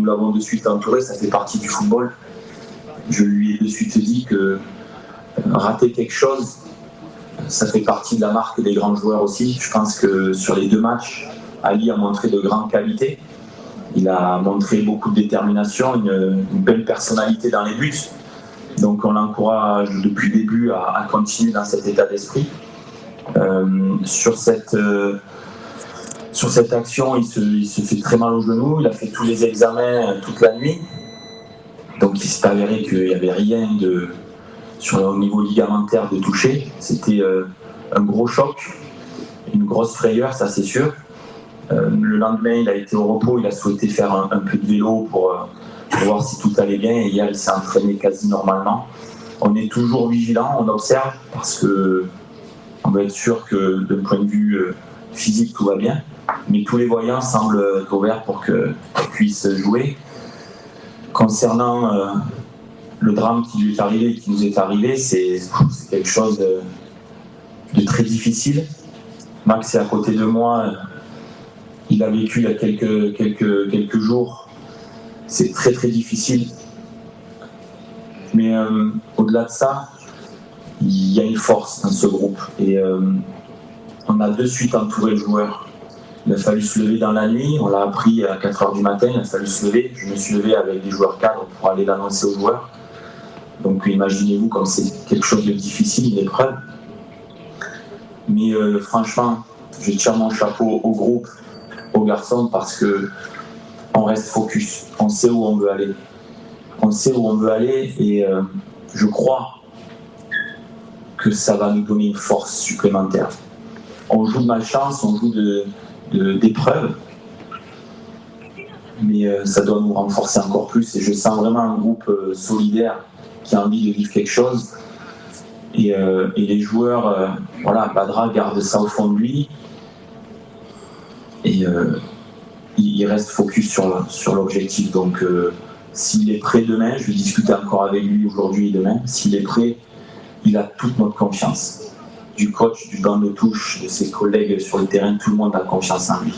l'avons de suite entouré, ça fait partie du football. Je lui ai de suite dit que rater quelque chose, ça fait partie de la marque des grands joueurs aussi. Je pense que sur les 2 matchs, Ali a montré de grandes qualités. Il a montré beaucoup de détermination, une belle personnalité dans les buts. Donc on l'encourage depuis le début à continuer dans cet état d'esprit. Sur cette action, il se fait très mal au genou. Il a fait tous les examens toute la nuit. Donc il s'est avéré qu'il n'y avait rien au niveau ligamentaire de toucher. C'était un gros choc, une grosse frayeur, ça c'est sûr. Le lendemain, il a été au repos, il a souhaité faire un peu de vélo pour voir si tout allait bien. Et hier, il s'est entraîné quasi normalement. On est toujours vigilant, on observe parce qu'on veut être sûr que d'un point de vue physique, tout va bien. Mais tous les voyants semblent ouverts pour qu'il puisse jouer. Concernant le drame qui lui est arrivé, qui nous est arrivé, c'est quelque chose de très difficile. Max est à côté de moi. Il a vécu il y a quelques jours. C'est très très difficile. Mais au-delà de ça, il y a une force dans ce groupe. Et on a de suite entouré le joueur. Il a fallu se lever dans la nuit. On l'a appris à 4h du matin. Il a fallu se lever. Je me suis levé avec des joueurs cadres pour aller l'annoncer aux joueurs. Donc imaginez-vous comme c'est quelque chose de difficile, une épreuve. Mais franchement, je tire mon chapeau au groupe, aux garçons, parce qu'on reste focus, on sait où on veut aller. On sait où on veut aller et je crois que ça va nous donner une force supplémentaire. On joue de malchance, on joue d'épreuves, mais ça doit nous renforcer encore plus et je sens vraiment un groupe solidaire qui a envie de vivre quelque chose. Et les joueurs, voilà, Badra garde ça au fond de lui et il reste focus sur l'objectif. Donc s'il est prêt demain, je vais discuter encore avec lui aujourd'hui et demain, s'il est prêt, il a toute notre confiance. Du coach, du banc de touche, de ses collègues sur le terrain, tout le monde a confiance en lui.